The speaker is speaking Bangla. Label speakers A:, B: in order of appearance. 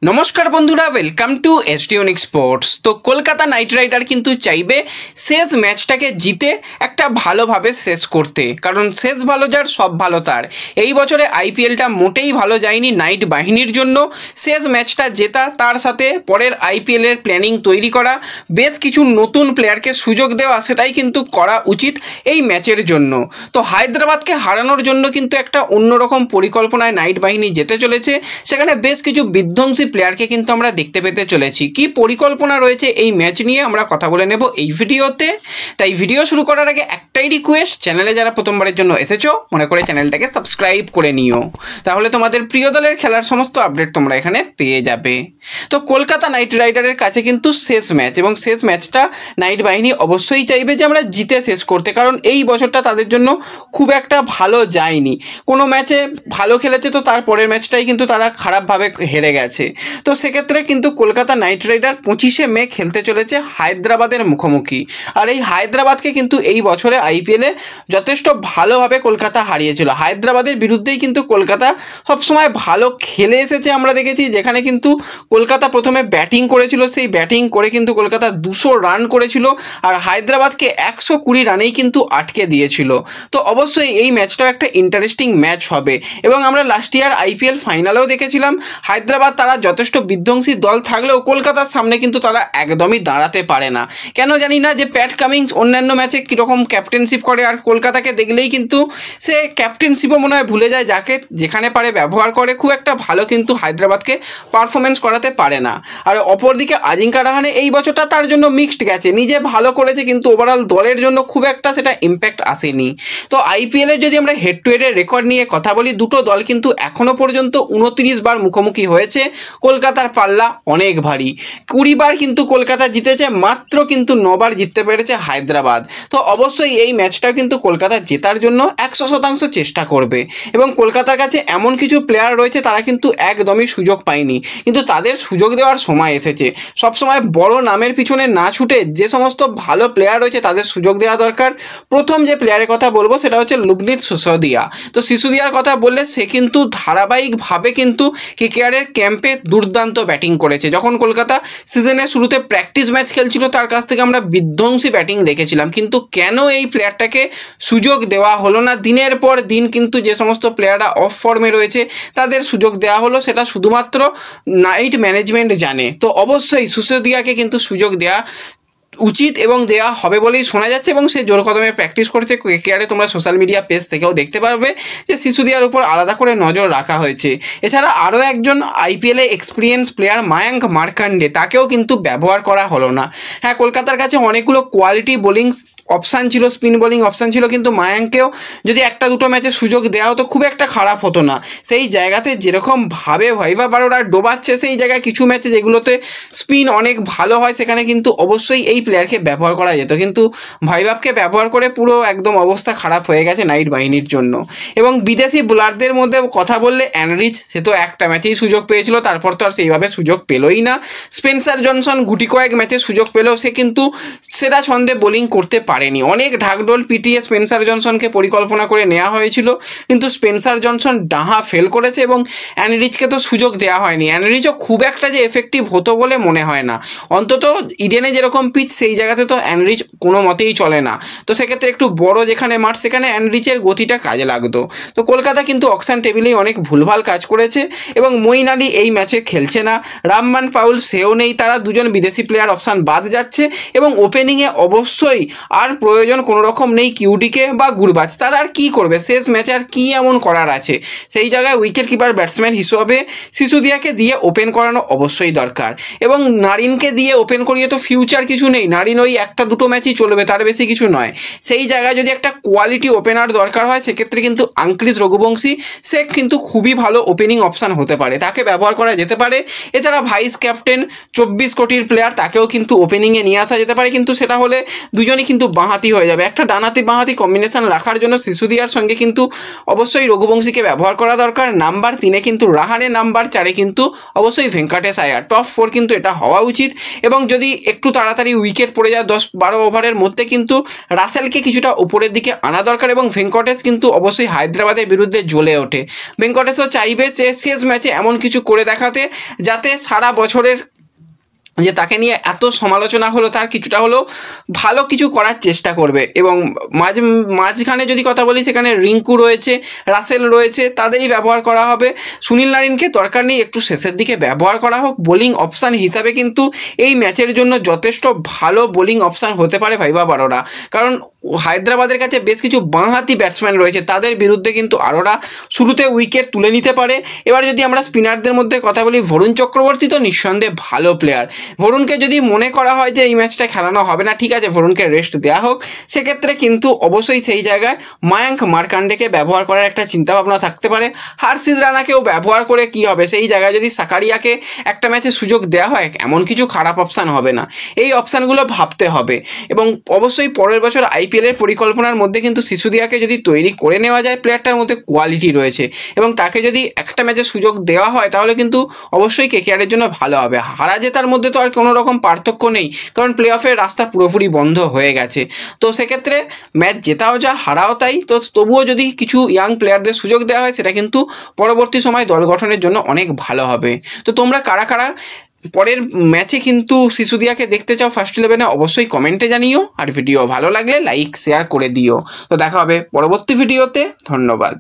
A: নমস্কার বন্ধুরা, ওয়েলকাম টু এসটিউনিক স্পোর্টস। তো কলকাতা নাইট রাইডার কিন্তু চাইবে শেষ ম্যাচটাকে জিতে একটা ভালোভাবে শেষ করতে, কারণ শেষ ভালো যার সব ভালো তার। এই বছরে আইপিএলটা মোটেই ভালো যায়নি নাইট বাহিনীর জন্য। শেষ ম্যাচটা জেতা, তার সাথে পরের আইপিএলের প্ল্যানিং তৈরি করা, বেশ কিছু নতুন প্লেয়ারকে সুযোগ দেওয়া, সেটাই কিন্তু করা উচিত এই ম্যাচের জন্য। তো হায়দ্রাবাদকে হারানোর জন্য কিন্তু একটা অন্যরকম পরিকল্পনায় নাইট বাহিনী যেতে চলেছে। সেখানে বেশ কিছু বিধ্বংসী প্লেয়ারকে কিন্তু আমরা দেখতে পেতে চলেছি। কি পরিকল্পনা রয়েছে এই ম্যাচ নিয়ে আমরা কথা বলে নেব এই ভিডিওতে। তাই ভিডিও শুরু করার আগে একটাই রিকোয়েস্ট, চ্যানেলে যারা প্রথমবারের জন্য এসেছো মনে করে চ্যানেলটাকে সাবস্ক্রাইব করে নিও, তাহলে তোমাদের প্রিয় দলের খেলার সমস্ত আপডেট তোমরা এখানে পেয়ে যাবে। তো কলকাতা নাইট রাইডারের কাছে কিন্তু শেষ ম্যাচ, এবং শেষ ম্যাচটা নাইট বাহিনী অবশ্যই চাইবে যে আমরা জিতে শেষ করতে, কারণ এই বছরটা তাদের জন্য খুব একটা ভালো যায়নি। কোনো ম্যাচে ভালো খেলেছে তো তারপরের ম্যাচটাই কিন্তু তারা খারাপভাবে হেরে গেছে। তো সেক্ষেত্রে কিন্তু কলকাতা নাইট রাইডার 25শে মে খেলতে চলেছে হায়দ্রাবাদের মুখোমুখি। আর এই হায়দ্রাবাদকে কিন্তু এই বছরে আইপিএলে যথেষ্ট ভালোভাবে কলকাতা হারিয়েছিল। হায়দ্রাবাদের বিরুদ্ধেই কিন্তু কলকাতা সবসময় ভালো খেলে এসেছে। আমরা দেখেছি যেখানে কিন্তু কলকাতা প্রথমে ব্যাটিং করেছিল, সেই ব্যাটিং করে কিন্তু কলকাতা 200 রান করেছিল, আর হায়দ্রাবাদকে 120 রানেই কিন্তু আটকে দিয়েছিল। তো অবশ্যই এই ম্যাচটাও একটা ইন্টারেস্টিং ম্যাচ হবে। এবং আমরা লাস্ট ইয়ার আইপিএল ফাইনালেও দেখেছিলাম হায়দ্রাবাদ তারা যথেষ্ট বিধ্বংসী দল থাকলেও কলকাতার সামনে কিন্তু তারা একদমই দাঁড়াতে পারে না। কেন জানি না, যে প্যাট কামিংস অন্যান্য ম্যাচে কীরকম ক্যাপ্টেনশিপ করে, আর কলকাতাকে দেখলেই কিন্তু সে ক্যাপ্টেনশিপও মনে হয় ভুলে যায়, যাকে যেখানে পারে ব্যবহার করে। খুব একটা ভালো কিন্তু হায়দ্রাবাদকে পারফরমেন্স করাতে পারে না। আর অপরদিকে আজিঙ্কা রাহানে এই বছরটা তার জন্য মিক্সড গেছে, নিজে ভালো করেছে কিন্তু ওভারঅল দলের জন্য খুব একটা সেটা ইম্প্যাক্ট আসেনি। তো আইপিএলের যদি আমরা হেড টু হেডের রেকর্ড নিয়ে কথা বলি, দুটো দল কিন্তু এখনও পর্যন্ত 29 বার মুখোমুখি হয়েছে। কলকাতার পাল্লা অনেক ভারী, 20 বার কিন্তু কলকাতা জিতেছে, মাত্র কিন্তু 9 বার জিততে পেরেছে হায়দ্রাবাদ। তো অবশ্যই এই ম্যাচটাও কিন্তু কলকাতা জেতার জন্য 100% চেষ্টা করবে। এবং কলকাতার কাছে এমন কিছু প্লেয়ার রয়েছে তারা কিন্তু একদমই সুযোগ পায়নি, কিন্তু তাদের সুযোগ দেওয়ার সময় এসেছে। সবসময় বড় নামের পিছনে না ছুটে যে সমস্ত ভালো প্লেয়ার রয়েছে তাদের সুযোগ দেওয়া দরকার। প্রথম যে প্লেয়ারের কথা বলবো সেটা হচ্ছে লুবনীত সিসোদিয়া। তো সিসোদিয়ার কথা বললে সে কিন্তু ধারাবাহিকভাবে কিন্তু কেকেআরের ক্যাম্পে দুর্দান্ত ব্যাটিং করেছে। যখন কলকাতা সিজনের শুরুতে প্র্যাকটিস ম্যাচ খেলছিল তার কাছ থেকে আমরা বিধ্বংসী ব্যাটিং দেখেছিলাম, কিন্তু কেন এই প্লেয়ারটাকে সুযোগ দেওয়া হলো না? দিনের পর দিন কিন্তু যে সমস্ত প্লেয়াররা অফ ফর্মে রয়েছে তাদের সুযোগ দেওয়া হলো, সেটা শুধুমাত্র নাইট ম্যানেজমেন্ট জানে। তো অবশ্যই সিসোদিয়াকে কিন্তু সুযোগ দেওয়া উচিত এবং দেওয়া হবে বলেই শোনা যাচ্ছে, এবং সে জোর কদমে প্র্যাকটিস করছে। কেকেআরে তোমরা সোশ্যাল মিডিয়া পেজ থেকেও দেখতে পারবে যে সিসোদিয়ার উপর আলাদা করে নজর রাখা হয়েছে। এছাড়া আরও একজন আইপিএলে এক্সপিরিয়েন্স প্লেয়ার মায়াঙ্ক মার্কান্ডে, তাকেও কিন্তু ব্যবহার করা হলো না। হ্যাঁ, কলকাতার কাছে অনেকগুলো কোয়ালিটি বোলিং অপশান ছিল, স্পিন বোলিং অপশান ছিল, কিন্তু মায়াঙ্ককেও যদি একটা দুটো ম্যাচে সুযোগ দেওয়া হতো খুব একটা খারাপ হতো না। সেই জায়গাতে যেরকমভাবে ভাইভা বারোরা ডোবাচ্ছে, সেই জায়গায় কিছু ম্যাচে যেগুলোতে স্পিন অনেক ভালো হয় সেখানে কিন্তু অবশ্যই এই প্লেয়ারকে ব্যবহার করা যেত, কিন্তু ভাইভাবকে ব্যবহার করে পুরো একদম অবস্থা খারাপ হয়ে গেছে নাইট বাহিনীর জন্য। এবং বিদেশি বোলারদের মধ্যে কথা বললে অ্যানরিচ, সে তো একটা ম্যাচেই সুযোগ পেয়েছিল, তারপর তো আর সেইভাবে সুযোগ পেলই না। স্পেন্সার জনসন গুটি কয়েক ম্যাচে সুযোগ পেলেও সে কিন্তু সেরা ছন্দে বোলিং করতে পারেনি। অনেক ঢাকঢোল পিটিয়ে স্পেন্সার জনসনকে পরিকল্পনা করে নেওয়া হয়েছিল, কিন্তু স্পেন্সার জনসন ডাহা ফেল করেছে এবং অ্যানরিচকে তো সুযোগ দেওয়া হয়নি। অ্যানরিচও খুব একটা যে এফেক্টিভ হতো বলে মনে হয় না, অন্তত ইডেনে যেরকম পিচ সেই জায়গাতে তো অ্যানরিচ কোনো মতেই চলে না। তো সেক্ষেত্রে একটু বড় যেখানে মাঠ সেখানে অ্যানরিচের গতিটা কাজে লাগতো। তো কলকাতা কিন্তু অকশন টেবিলেই অনেক ভুলভাল কাজ করেছে, এবং মঈন আলী এই ম্যাচে খেলছে না, রামমান পাউল সেও নেই, তারা দুজন বিদেশি প্লেয়ার অপশান বাদ যাচ্ছে। এবং ওপেনিংয়ে অবশ্যই আর প্রয়োজন কোনো রকম নেই কিউডিকে বা গুরবাজ, তারা আর কী করবে শেষ ম্যাচে, আর কী এমন করার আছে? সেই জায়গায় উইকেট কিপার ব্যাটসম্যান হিসেবে সিসোদিয়াকে দিয়ে ওপেন করানো অবশ্যই দরকার, এবং নারিনকে দিয়ে ওপেন করিয়ে তো ফিউচার কিছু নেই। নারিন ওই একটা দুটো ম্যাচই চলবে, তার বেশি কিছু নয়। সেই জায়গায় যদি একটা কোয়ালিটি ওপেনার দরকার হয় সেক্ষেত্রে কিন্তু আঙ্ক্রিস রঘুবংশী সে কিন্তু খুবই ভালো ওপেনিং অপশান হতে পারে, তাকে ব্যবহার করা যেতে পারে। এছাড়া ভাইস ক্যাপ্টেন 24 কোটির প্লেয়ার, তাকেও কিন্তু ওপেনিংয়ে নিয়ে আসা যেতে পারে, কিন্তু সেটা হলে দুজনই কিন্তু বাঁহাতি হয়ে যাবে। একটা ডানহাতি বাঁহাতি কম্বিনেশন রাখার জন্য সিসোদিয়ার সঙ্গে কিন্তু অবশ্যই রঘুবংশীকে ব্যবহার করা দরকার। নাম্বার 3-এ কিন্তু রাহানে, নাম্বার 4-এ কিন্তু অবশ্যই ভেঙ্কটেশ আয়ার। টপ 4 কিন্তু এটা হওয়া উচিত। এবং যদি একটু তাড়াতাড়ি উইকেট পড়ে যায় 10-12 ওভারের মধ্যে কিন্তু রাসেলকে কিছুটা উপরের দিকে আনা দরকার। এবং ভেঙ্কটেশ কিন্তু অবশ্যই হায়দ্রাবাদের বিরুদ্ধে জ্বলে ওঠে। ভেঙ্কটেশও চাইবে যে শেষ ম্যাচে এমন কিছু করে দেখাতে যাতে সারা বছরের যে তাকে নিয়ে এত সমালোচনা হলো তার কিছুটা হলেও ভালো কিছু করার চেষ্টা করবে। এবং মাঝখানে যদি কথা বলি, সেখানে রিঙ্কু রয়েছে, রাসেল রয়েছে, তাদেরই ব্যবহার করা হবে। সুনীল নারিনকে দরকার নেই, একটু শেষের দিকে ব্যবহার করা হোক। বোলিং অপশান হিসাবে কিন্তু এই ম্যাচের জন্য যথেষ্ট ভালো বোলিং অপশান হতে পারে ভাইভা বারোরা, কারণ হায়দ্রাবাদের কাছে বেশ কিছু বাঁহাতি ব্যাটসম্যান রয়েছে, তাদের বিরুদ্ধে কিন্তু আরোরা শুরুতে উইকেট তুলে নিতে পারে। এবার যদি আমরা স্পিনারদের মধ্যে কথা বলি, বরুণ চক্রবর্তী তো নিঃসন্দেহে ভালো প্লেয়ার। বরুণকে যদি মনে করা হয় যে এই ম্যাচটা খেলানো হবে না, ঠিক আছে বরুণকে রেস্ট দেওয়া হোক, সেক্ষেত্রে কিন্তু অবশ্যই সেই জায়গায় মায়াঙ্ক মার্কান্ডেকে ব্যবহার করার একটা চিন্তাভাবনা থাকতে পারে। হার্ষিদ রানাকেও ব্যবহার করে কি হবে, সেই জায়গায় যদি সাকারিয়াকে একটা ম্যাচে সুযোগ দেওয়া হয়, এমন কিছু খারাপ অপশান হবে না। এই অপশানগুলো ভাবতে হবে। এবং অবশ্যই পরের বছর আইপিএলের পরিকল্পনার মধ্যে কিন্তু সিসোদিয়াকে যদি তৈরি করে নেওয়া যায়, প্লেয়ারটার মধ্যে কোয়ালিটি রয়েছে, এবং তাকে যদি একটা ম্যাচে সুযোগ দেওয়া হয়, তাহলে কিন্তু অবশ্যই কেকেআরের জন্য ভালো হবে। হারা জেতার মধ্যে তো আর কোনো রকম পার্থক্য নেই, কারণ প্লে অফের রাস্তা পুরোপুরি বন্ধ হয়ে গেছে। তো সেক্ষেত্রে ম্যাচ জেতাও যা হারাও তাই। তো তবুও যদি কিছু ইয়াং প্লেয়ারদের সুযোগ দেওয়া হয়, সেটা কিন্তু পরবর্তী সময় দল গঠনের জন্য অনেক ভালো হবে। তো তোমরা কারা কারা পরের ম্যাচে কিন্তু সিসোদিয়াকে দেখতে চাও ফার্স্ট 11-এ, অবশ্যই কমেন্টে জানিও। আর ভিডিও ভালো লাগলে লাইক শেয়ার করে দিও। তো দেখা হবে পরবর্তী ভিডিওতে। ধন্যবাদ।